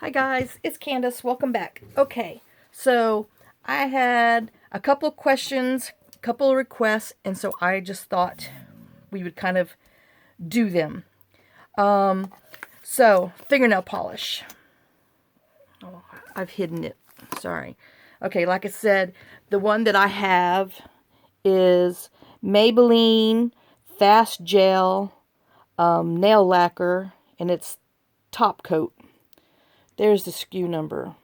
Hi guys, it's Candace. Welcome back. Okay, so I had a couple of questions, a couple of requests, and so I just thought we would kind of do them. So fingernail polish. Oh, I've hidden it. Sorry. Okay, like I said, the one that I have is Maybelline Fast Gel Nail Lacquer, and it's top coat. There's the SKU number.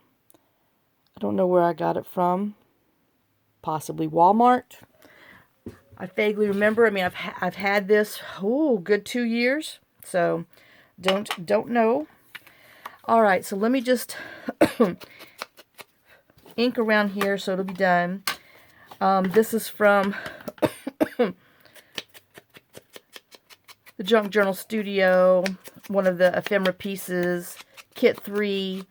I don't know where I got it from. Possibly Walmart. I vaguely remember. I mean, I've had this good 2 years. So don't know. All right, so let me just ink around here so it'll be done. This is from the Junk Journal Studio, one of the ephemera pieces, kit 3.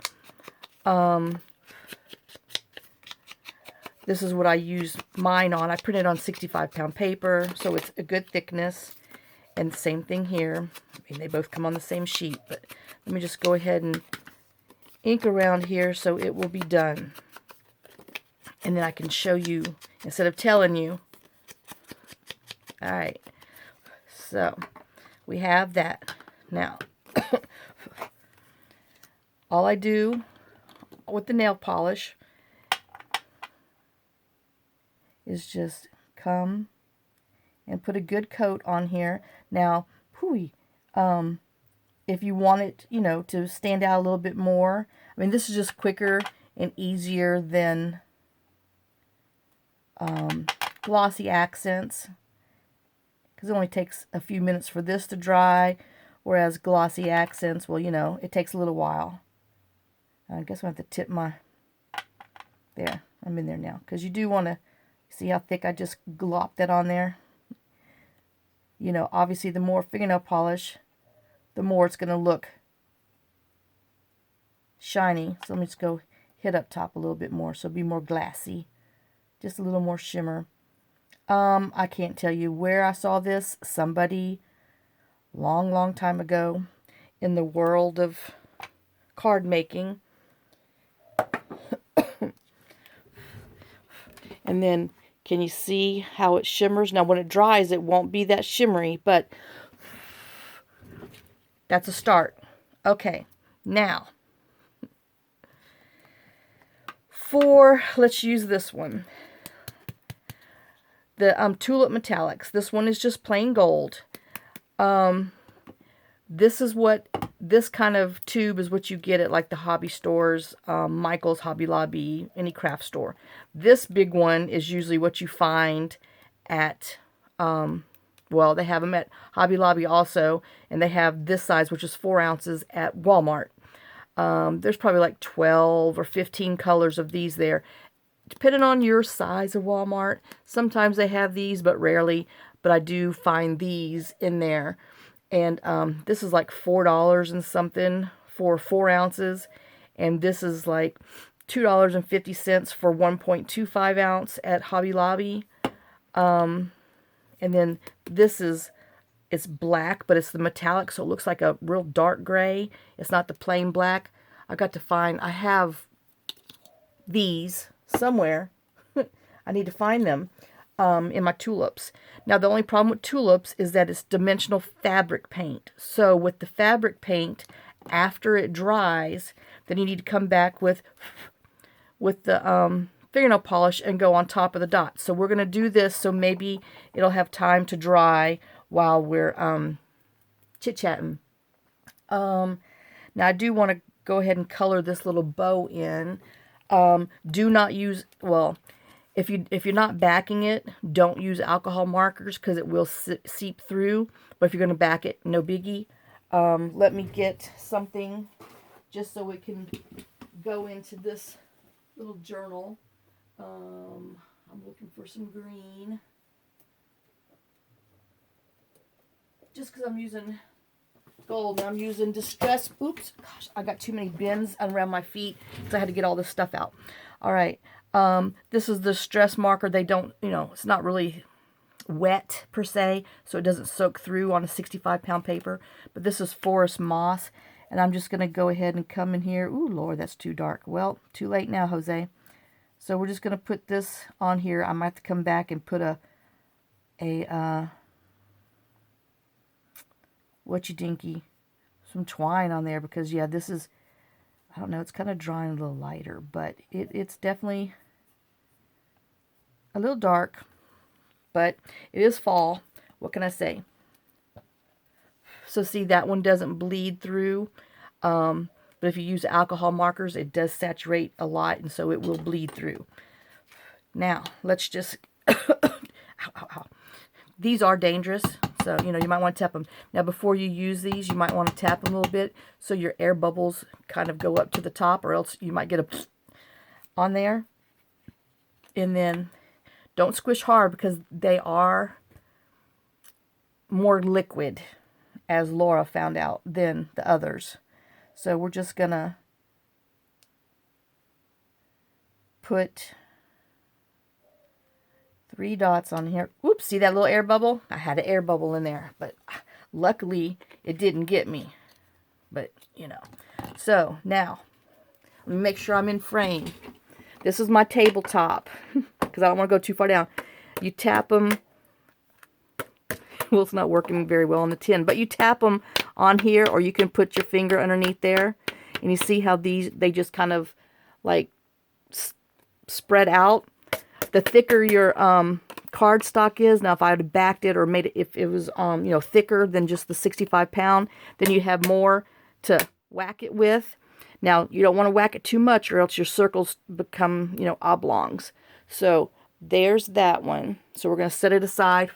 This is what I use mine on. I printed on 65-pound paper, so it's a good thickness. And same thing here. I mean, they both come on the same sheet, but let me just go ahead and ink around here so it will be done. And then I can show you instead of telling you. All right. So we have that. Now, all I do with the nail polish is just come and put a good coat on here. Now, if you want it, to stand out a little bit more, I mean, this is just quicker and easier than glossy accents, because it only takes a few minutes for this to dry, whereas glossy accents, well, it takes a little while. I guess I'm going to have to tip my, there, I'm in there now, because you do want to see how thick I just glopped that on there. Obviously the more fingernail polish, the more it's going to look shiny. So let me just go hit up top a little bit more so it'll be more glassy. Just a little more shimmer. I can't tell you where I saw this. Somebody long time ago in the world of card making. And then, can you see how it shimmers? Now, when it dries, it won't be that shimmery, but that's a start. Okay, now, let's use this one. The Tulip Metallics. This one is just plain gold. This kind of tube is what you get at like the hobby stores, Michael's, Hobby Lobby, any craft store. This big one is usually what you find at, well, they have them at Hobby Lobby also, and they have this size, which is 4 ounces, at Walmart. There's probably like 12 or 15 colors of these there. Depending on your size of Walmart, sometimes they have these, but rarely. But I do find these in there. And this is like $4 and something for 4 ounces. And this is like $2.50 for 1.25 ounce at Hobby Lobby. And then this it's black, but it's the metallic, so it looks like a real dark gray. It's not the plain black. I have these somewhere. I need to find them in my tulips. Now, the only problem with tulips is that it's dimensional fabric paint. So with the fabric paint, after it dries, then you need to come back with the fingernail polish and go on top of the dots. So we're going to do this so maybe it'll have time to dry while we're chit-chatting. Now, I do want to go ahead and color this little bow in. Do not use, well, if you're not backing it, don't use alcohol markers because it will seep through. But if you're going to back it, no biggie. Let me get something just so it can go into this little journal. I'm looking for some green. Just because I'm using gold, I'm using Distress. Oops, gosh, I got too many bins around my feet because I had to get all this stuff out. All right. This is the stress marker. They don't, it's not really wet per se, so it doesn't soak through on a 65-pound paper. But this is Forest Moss, And I'm just going to go ahead and come in here. Ooh, Lord, that's too dark. Well, too late now, Jose. So we're just going to put this on here. I might have to come back and put a whatchy-dinky, some twine on there, because, yeah, this is, I don't know, it's kind of drawing a little lighter, but it's definitely a little dark, but it is fall. What can I say? So see, that one doesn't bleed through, but if you use alcohol markers, it does saturate a lot, and so it will bleed through. Now, let's just, ow, ow, ow. These are dangerous, so, you know, you might want to tap them. Now, before you use these, you might want to tap them a little bit so your air bubbles kind of go up to the top, or else you might get a on there. And then don't squish hard, because they are more liquid, as Laura found out, than the others. So we're just going to put 3 dots on here. Oops, see that little air bubble? I had an air bubble in there, but luckily it didn't get me. But, you know. So, now, let me make sure I'm in frame. This is my tabletop, because I don't want to go too far down. You tap them. Well, it's not working very well on the tin, but you tap them on here, or you can put your finger underneath there, and you see how they just kind of like spread out. The thicker your cardstock is, now if I had backed it or made it, if it was you know, thicker than just the 65 pound, then you have more to whack it with. Now you don't want to whack it too much, or else your circles become, you know, oblongs. So there's that one. So we're going to set it aside,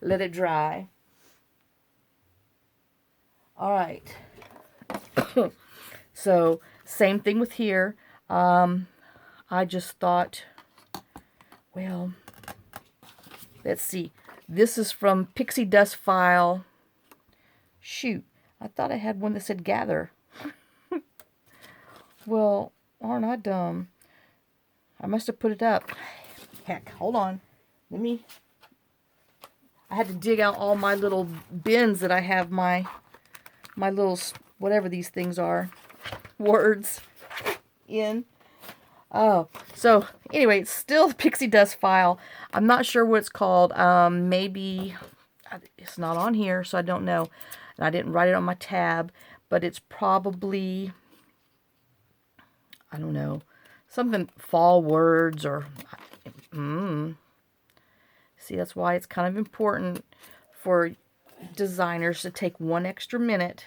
let it dry. All right. So same thing with here. I just thought, well, let's see. This is from Pixie Dust File. Shoot, I thought I had one that said gather. Well, aren't I dumb? I must have put it up. Heck, hold on. I had to dig out all my little bins that I have my little, whatever these things are, words in. Oh, so anyway, it's still the Pixie Dust File. I'm not sure what it's called. Maybe it's not on here, so I don't know. And I didn't write it on my tab, but it's probably, I don't know, something fall words or, See, that's why it's kind of important for designers to take 1 extra minute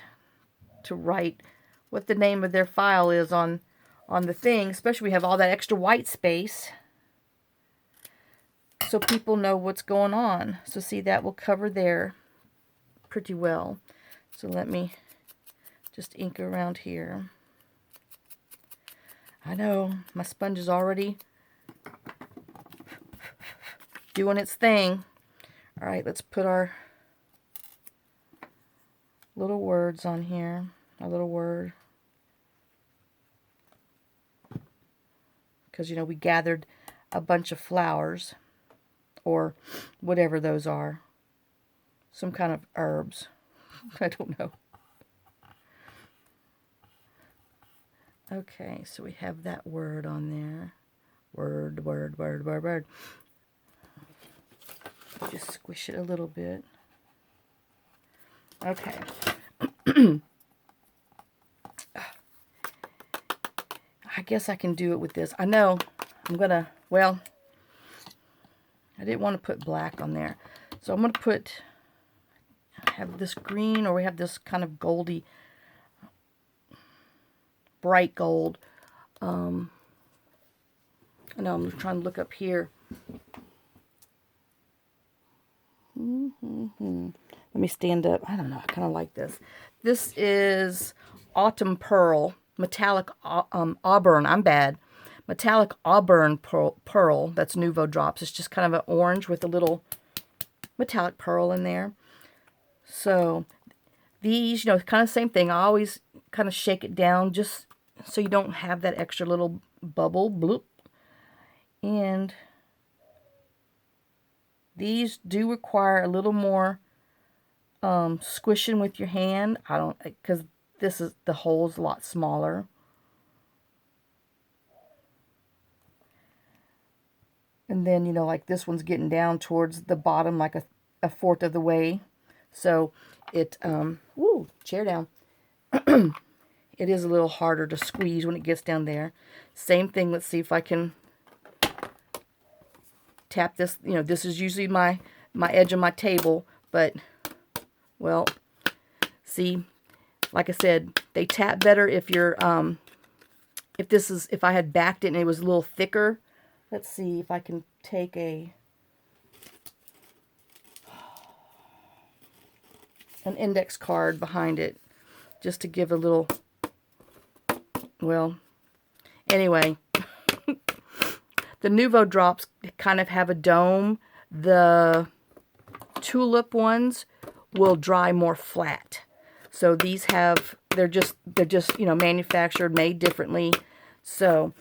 to write what the name of their file is on the thing, especially we have all that extra white space, so people know what's going on. So see, that will cover there pretty well. So let me just ink around here. I know, my sponge is already doing its thing. All right, let's put our little words on here. A little word. Because, you know, we gathered a bunch of flowers, or whatever those are. Some kind of herbs. I don't know. Okay, so we have that word on there. Word, word, word, word, word. Just squish it a little bit. Okay. I guess I can do it with this. I know I'm going to, well, I didn't want to put black on there. So I'm going to put, I have this green, or we have this kind of goldy, bright gold. I know, I'm trying to look up here. Let me stand up. I don't know. I kind of like this. This is Autumn Pearl. Metallic Auburn. I'm bad. Metallic Auburn Pearl. That's Nouveau Drops. It's just kind of an orange with a little metallic pearl in there. So these, you know, kind of same thing. I always kind of shake it down just so you don't have that extra little bubble. Bloop. And these do require a little more squishing with your hand. I don't, because this is, the hole's a lot smaller. And then, you know, like this one's getting down towards the bottom, like a fourth of the way. So it, woo, chair down. It is a little harder to squeeze when it gets down there. Same thing, let's see if I can tap this. You know, this is usually my edge of my table, but, well, see, like I said, they tap better if you're, if I had backed it and it was a little thicker. Let's see if I can take an index card behind it, just to give a little, well, anyway, the Nouveau drops kind of have a dome. The tulip ones will dry more flat. So these have, they're just, you know, manufactured, made differently. So,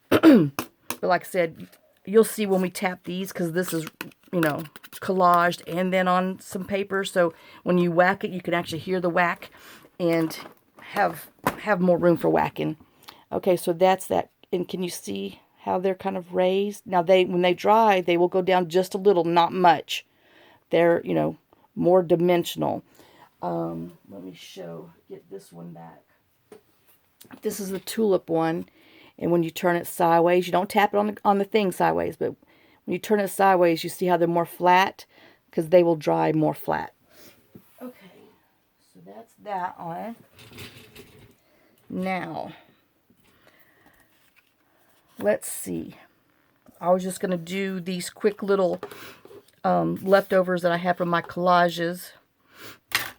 but like I said, you'll see when we tap these, because this is, you know, collaged and then on some paper. So when you whack it, you can actually hear the whack and have more room for whacking. Okay, so that's that. And can you see how they're kind of raised? Now when they dry, they will go down just a little, not much. They're, you know, more dimensional. Let me get this one back. This is the tulip one. And when you turn it sideways, you don't tap it on the thing sideways, but when you turn it sideways, you see how they're more flat, because they will dry more flat. Okay, so that's that on. Now, let's see. I was just going to do these quick little leftovers that I have from my collages,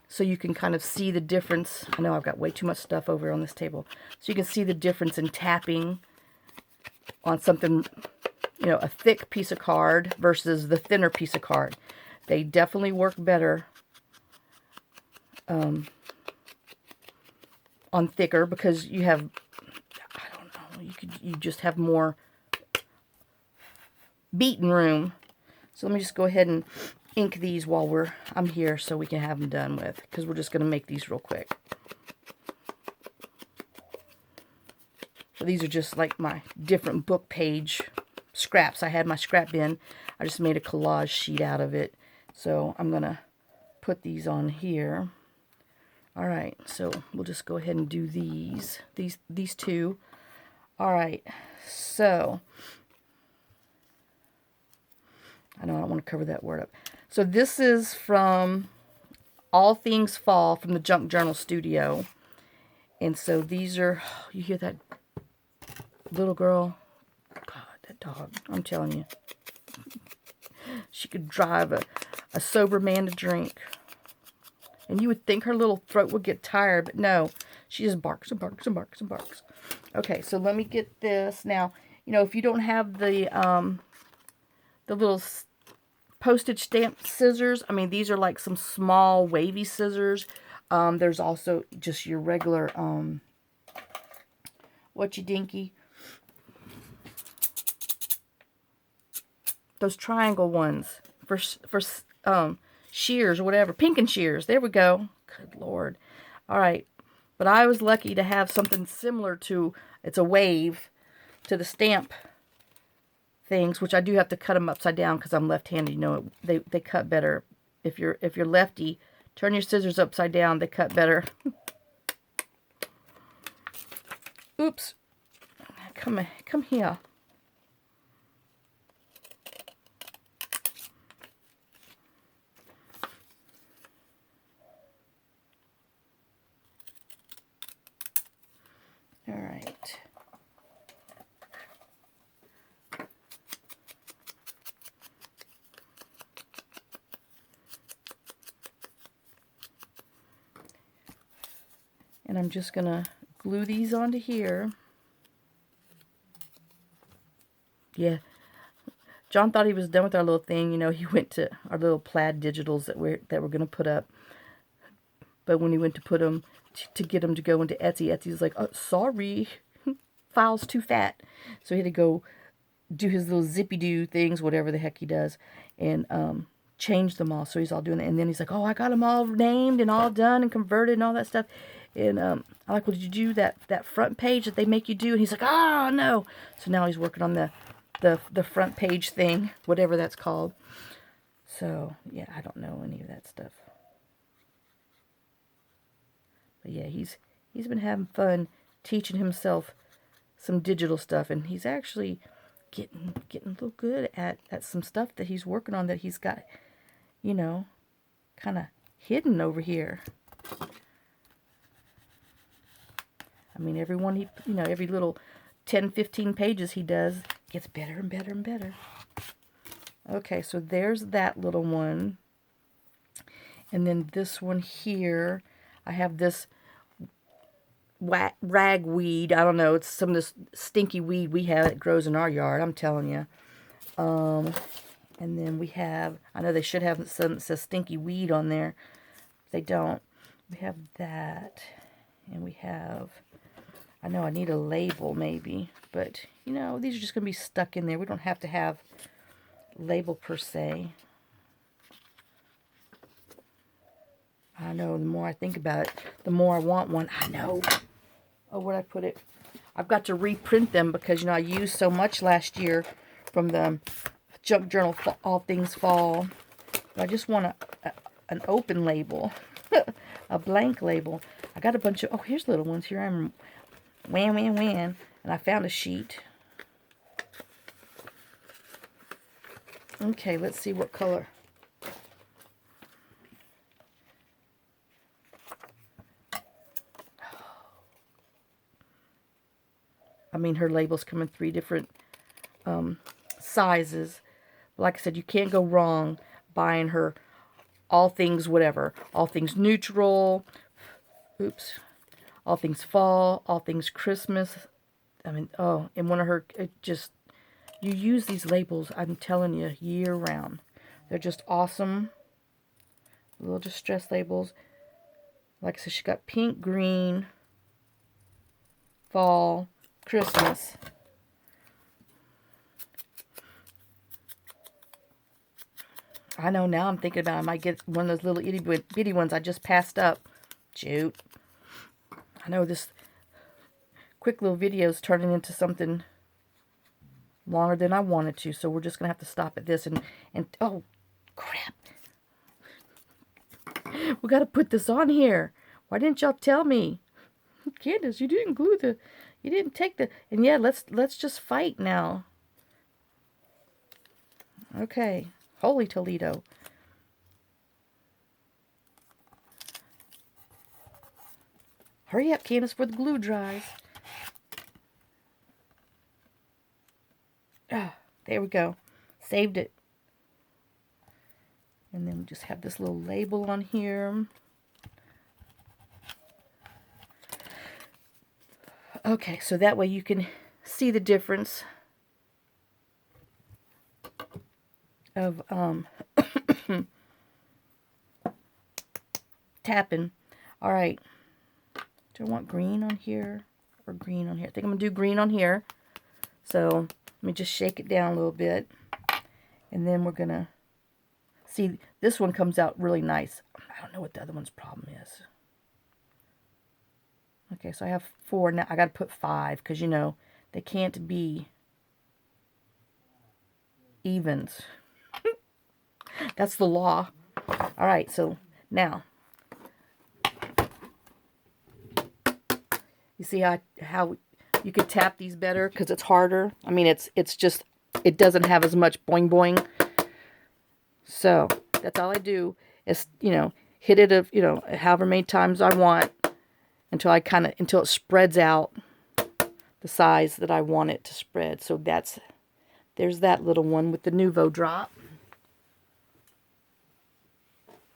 so you can kind of see the difference. I know I've got way too much stuff over on this table. So you can see the difference in tapping on something, you know, a thick piece of card versus the thinner piece of card. They definitely work better on thicker, because you have, I don't know, you just have more beating room. So let me just go ahead and ink these while I'm here, so we can have them done with, because we're just going to make these real quick. So these are just like my different book page scraps. I had my scrap bin. I just made a collage sheet out of it. So I'm going to put these on here. All right, so we'll just go ahead and do these two. All right, so I know I don't want to cover that word up. So this is from All Things Fall from the TheJunkJournalStudio. And so these are, you hear that little girl? God, that dog, I'm telling you. She could drive a sober man to drink. And you would think her little throat would get tired, but no. She just barks and barks and barks and barks. Okay, so let me get this. Now, you know, if you don't have the little postage stamp scissors, I mean, these are like some small wavy scissors. There's also just your regular, dinky? Those triangle ones for shears or whatever. Pink and shears. There we go. Good Lord. All right. But I was lucky to have something similar to, it's a wave, to the stamp things, which I do have to cut them upside down because I'm left-handed. You know, they cut better. If you're lefty, turn your scissors upside down. They cut better. Oops. Come here. All right. And I'm just going to glue these onto here. Yeah. John thought he was done with our little thing. You know, he went to our little plaid digitals that we're going to put up. But when he went to put them, to get them to go into Etsy, Etsy's like, oh, sorry, file's too fat. So he had to go do his little zippy-doo things, whatever the heck he does, and changed them all. So he's all doing it. And then he's like, oh, I got them all named and all done and converted and all that stuff. And I'm like, well, did you do that front page that they make you do? And he's like, oh, no. So now he's working on the front page thing, whatever that's called. So, yeah, I don't know any of that stuff. But yeah, he's been having fun teaching himself some digital stuff, and he's actually getting a little good at some stuff that he's working on that he's got, you know, kind of hidden over here. I mean, every little 10, 15 pages he does gets better and better and better. Okay, so there's that little one. And then this one here, I have this ragweed. I don't know, it's some of this stinky weed we have that grows in our yard, I'm telling you. And then we have, I know they should have something that says stinky weed on there. They don't. We have that. And we have, I know I need a label maybe, but you know, these are just going to be stuck in there. We don't have to have label per se. I know, the more I think about it, the more I want one. I know. Oh, where'd I put it? I've got to reprint them because, you know, I used so much last year from the Junk Journal All Things Fall. But I just want an open label. A blank label. I got a bunch of, oh, here's little ones. Here I'm, wham. And I found a sheet. Okay, let's see what color. I mean, her labels come in 3 different sizes. Like I said, you can't go wrong buying her all things whatever. All things neutral. Oops. All things fall. All things Christmas. I mean, oh, and one of her, it just, you use these labels, I'm telling you, year round. They're just awesome. Little distress labels. Like I said, she got pink, green, fall, Christmas. I know now I'm thinking about I might get one of those little itty bitty ones I just passed up. Shoot. I know this quick little video is turning into something longer than I wanted to, so we're just going to have to stop at this and oh, crap. We got to put this on here. Why didn't y'all tell me? Candace, you didn't glue the, you didn't take the, and yeah, let's just fight now. Okay. Holy Toledo. Hurry up, Candace, before the glue dries. Ah, there we go. Saved it. And then we just have this little label on here. Okay, so that way you can see the difference of tapping. All right. Do I want green on here or green on here? I think I'm going to do green on here. So let me just shake it down a little bit. And then we're going to see, this one comes out really nice. I don't know what the other one's problem is. Okay, so I have 4. Now I got to put 5 because, you know, they can't be evens. That's the law. All right, so now you see how you could tap these better because it's harder. I mean, it's just, it doesn't have as much boing boing. So that's all I do is, you know, hit it you know, however many times I want until until it spreads out the size that I want it to spread. So there's that little one with the Nuvo drop.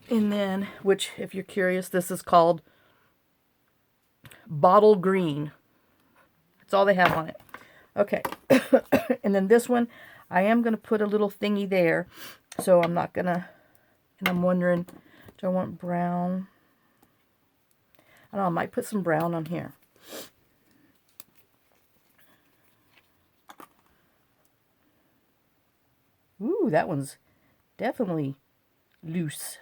And then, which, if you're curious, this is called Bottle Green. That's all they have on it. Okay. And then this one, I am going to put a little thingy there. So I'm not going to, and I'm wondering, do I want brown? I don't know, I might put some brown on here. Ooh, that one's definitely Luxe.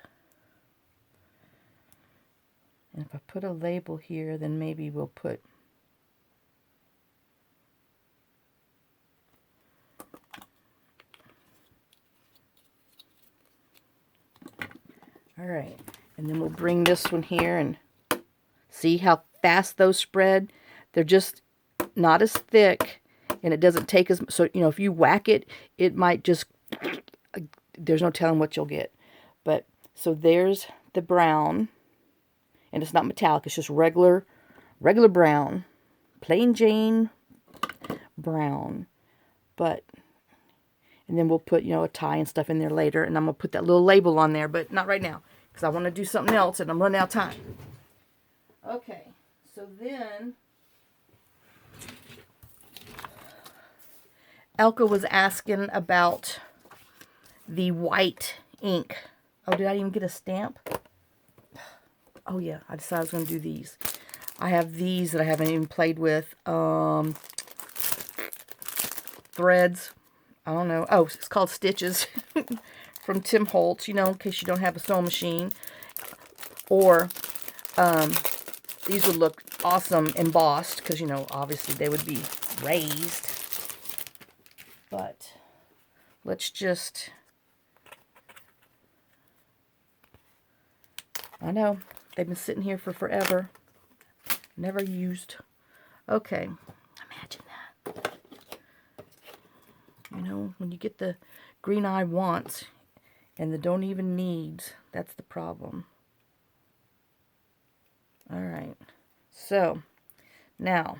And if I put a label here, then maybe we'll put all right, and then we'll bring this one here and see how fast those spread. They're just not as thick, and it doesn't take as, so you know, if you whack it, it might just, there's no telling what you'll get. But so there's the brown, and it's not metallic, it's just regular brown, plain Jane brown. But and then we'll put, you know, a tie and stuff in there later, and I'm gonna put that little label on there, but not right now because I want to do something else and I'm running out of time. Okay, so then Elka was asking about the white ink. Oh, did I even get a stamp? Oh yeah, I decided I was going to do these. I have these that I haven't even played with. Threads. I don't know. Oh, it's called Stitches from Tim Holtz, you know, in case you don't have a sewing machine. Or these would look awesome embossed because, you know, obviously they would be raised. But let's just, I know, they've been sitting here for forever. Never used. Okay, imagine that. You know, when you get the green eye wants and the don't even needs, that's the problem. All right, so now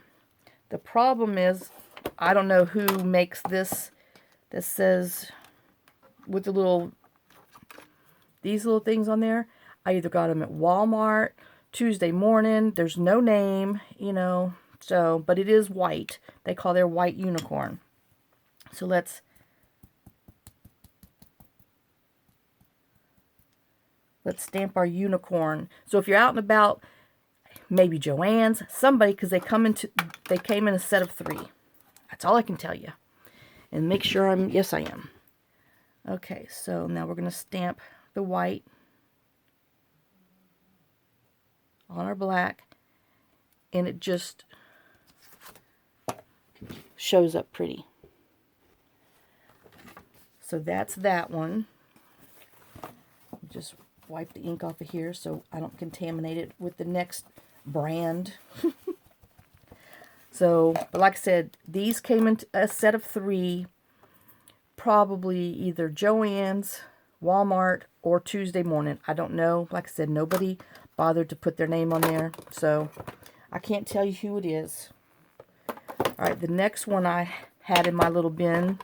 the problem is, I don't know who makes this that says with the little, these little things on there. I either got them at Walmart, Tuesday morning, there's no name, you know, so, but it is white. They call their white unicorn. So let's stamp our unicorn. So if you're out and about, maybe Joann's, somebody, because they came in a set of 3. That's all I can tell you. And make sure yes I am. Okay, so now we're going to stamp the white on our black, and it just shows up pretty. So that's that one. Just wipe the ink off of here so I don't contaminate it with the next brand. So, but like I said, these came in a set of 3, probably either Joann's, Walmart, or Tuesday morning. I don't know. Like I said, nobody bothered to put their name on there, so I can't tell you who it is. All right, the next one I had in my little bin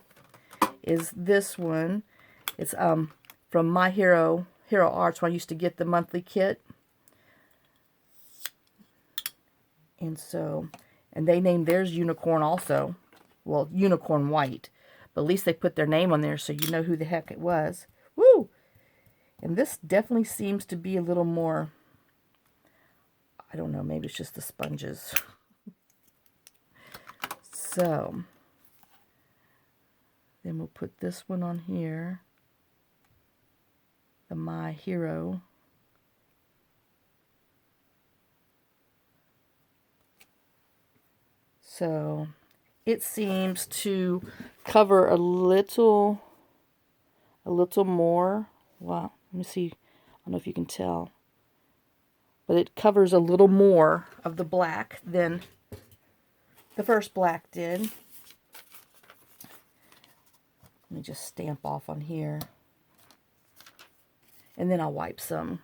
is this one. It's from My Hero Arts, when I used to get the monthly kit. And so, and they named theirs Unicorn also. Well, Unicorn White. But at least they put their name on there so you know who the heck it was. Woo! And this definitely seems to be a little more, I don't know, maybe it's just the sponges. So, then we'll put this one on here. The My Hero. So, it seems to cover a little more. Wow, let me see. I don't know if you can tell. But it covers a little more of the black than the first black did. Let me just stamp off on here. And then I'll wipe some.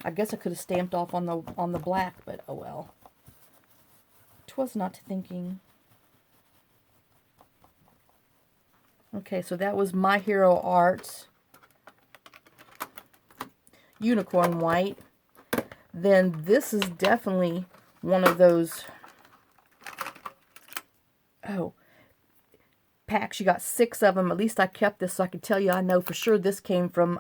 I guess I could have stamped off on the black, but oh well. 'Twas not thinking. Okay, so that was My Hero Arts Unicorn White. Then this is definitely one of those, packs. You got 6 of them. At least I kept this so I could tell you I know for sure this came from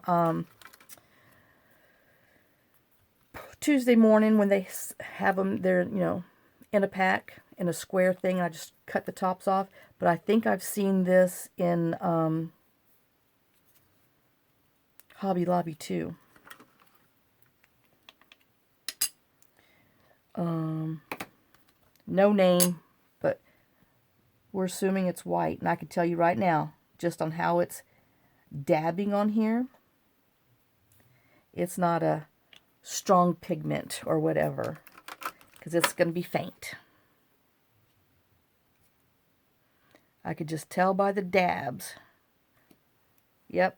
Tuesday morning, when they have them, they're, you know, in a pack, in a square thing. I just cut the tops off. But I think I've seen this in Hobby Lobby too. No name, but we're assuming it's white. And I can tell you right now, just on how it's dabbing on here, it's not a strong pigment or whatever, because it's going to be faint. I could just tell by the dabs. Yep.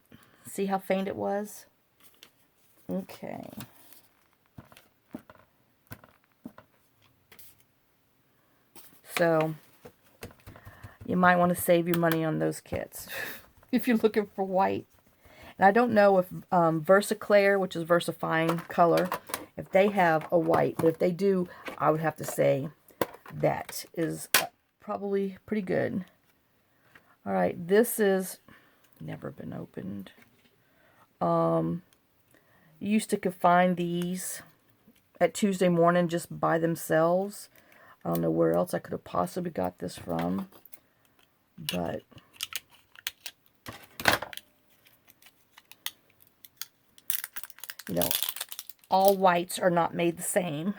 See how faint it was? Okay. So, you might want to save your money on those kits if you're looking for white. And I don't know if VersaColor, which is VersaFine color, if they have a white. But if they do, I would have to say that is probably pretty good. All right, this is never been opened. You used to could find these at Tuesday Morning just by themselves. I don't know where else I could have possibly got this from, but you know, all whites are not made the same.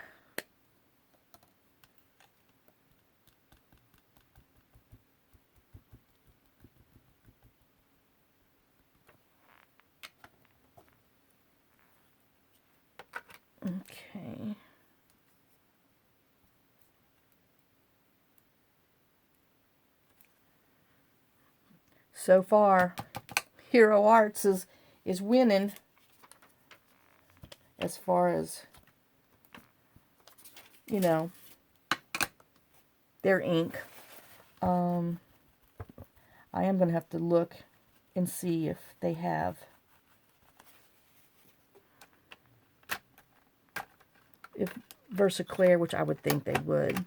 Okay. So far, Hero Arts is winning as far as, you know, their ink. I am going to have to look and see if they have. If VersaColor, which I would think they would.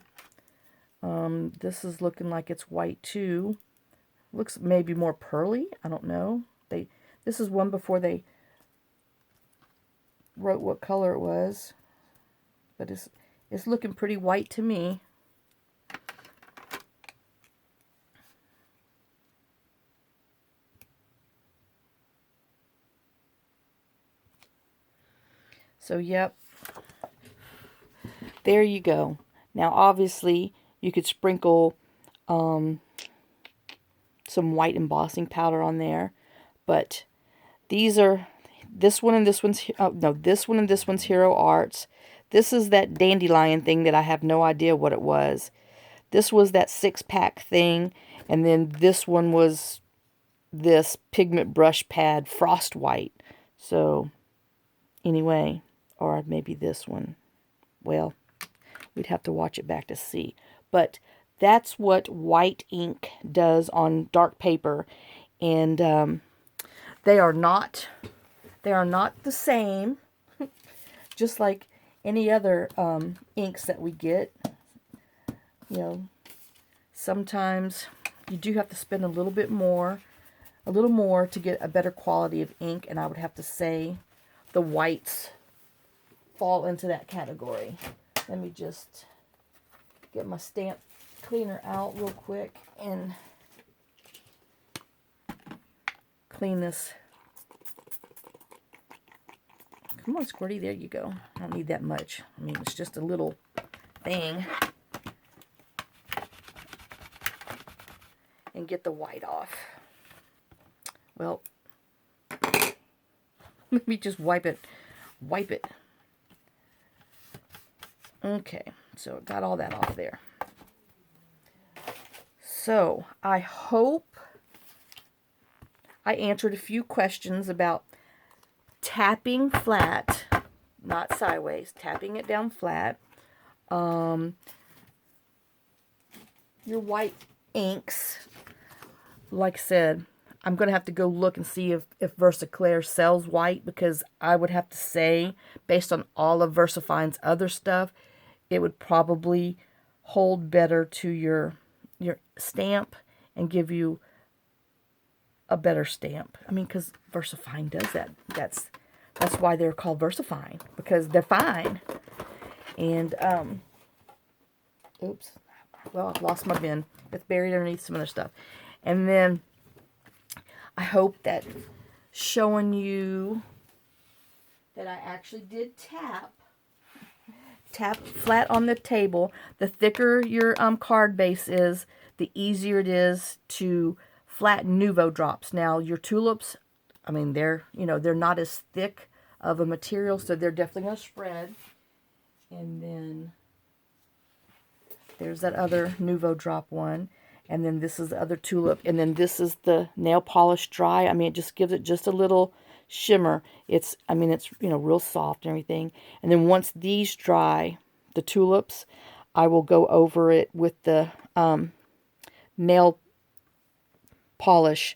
This is looking like it's white too. Looks maybe more pearly. I don't know. This is one before they wrote what color it was, but it's looking pretty white to me. So yep, there you go. Now obviously you could sprinkle some white embossing powder on there, but these are, this one and this one's, oh no, this one and this one's Hero Arts. This is that dandelion thing that I have no idea what it was. This was that 6-pack thing, and then this one was this pigment brush pad frost white. So anyway, or maybe this one. Well, we'd have to watch it back to see. But that's what white ink does on dark paper, and they are not the same. Just like any other inks that we get, you know, sometimes you do have to spend a little more to get a better quality of ink, and I would have to say the whites fall into that category. Let me just get my stamp cleaner out real quick and clean this. Come on, Squirty, there you go. I don't need that much. I mean, it's just a little thing. And get the white off. Well, let me just wipe it. Okay, so it got all that off there. So, I hope I answered a few questions about tapping flat, not sideways, tapping it down flat. Your white inks, like I said, I'm going to have to go look and see if VersaColor sells white, because I would have to say, based on all of VersaFine's other stuff, it would probably hold better to your stamp and give you a better stamp. I mean, because VersaFine does that. That's why they're called VersaFine, because they're fine. And, oops. Well, I've lost my bin. It's buried underneath some other stuff. And then I hope that showing you that I actually did tap flat on the table. The thicker your card base is, the easier it is to flatten Nuvo drops. Now your tulips, I mean, they're not as thick of a material, so they're definitely going to spread. And then there's that other Nuvo drop one. And then this is the other tulip. And then this is the nail polish dry. I mean, it just gives it just a little shimmer. It's real soft and everything. And then once these dry, the tulips, I will go over it with the nail polish.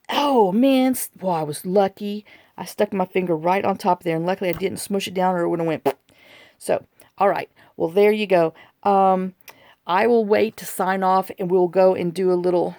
Oh, man. Well, I was lucky. I stuck my finger right on top there. And luckily, I didn't smush it down or it would have went. So, all right. Well, there you go. I will wait to sign off, and we'll go and do a little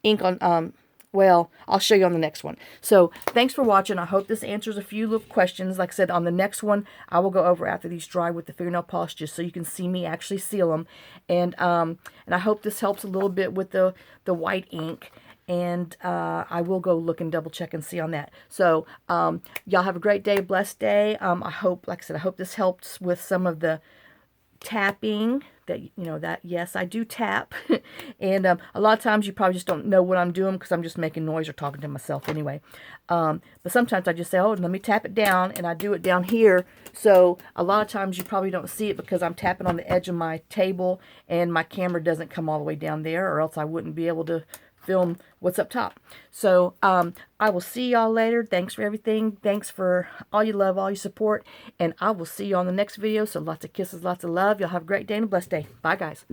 ink on, well, I'll show you on the next one. So, thanks for watching. I hope this answers a few little questions. Like I said, on the next one, I will go over after these dry with the fingernail polish, just so you can see me actually seal them. And I hope this helps a little bit with the white ink. And I will go look and double check and see on that. So, y'all have a great day, blessed day. I hope, like I said, I hope this helps with some of the tapping. That yes, I do tap. And a lot of times you probably just don't know what I'm doing because I'm just making noise or talking to myself anyway. But sometimes I just say, oh, let me tap it down, and I do it down here. So a lot of times you probably don't see it because I'm tapping on the edge of my table and my camera doesn't come all the way down there, or else I wouldn't be able to film what's up top. So I will see y'all later. Thanks for everything. Thanks for all your love, all your support, and I will see you on the next video. So lots of kisses, lots of love. Y'all have a great day and a blessed day. Bye, guys.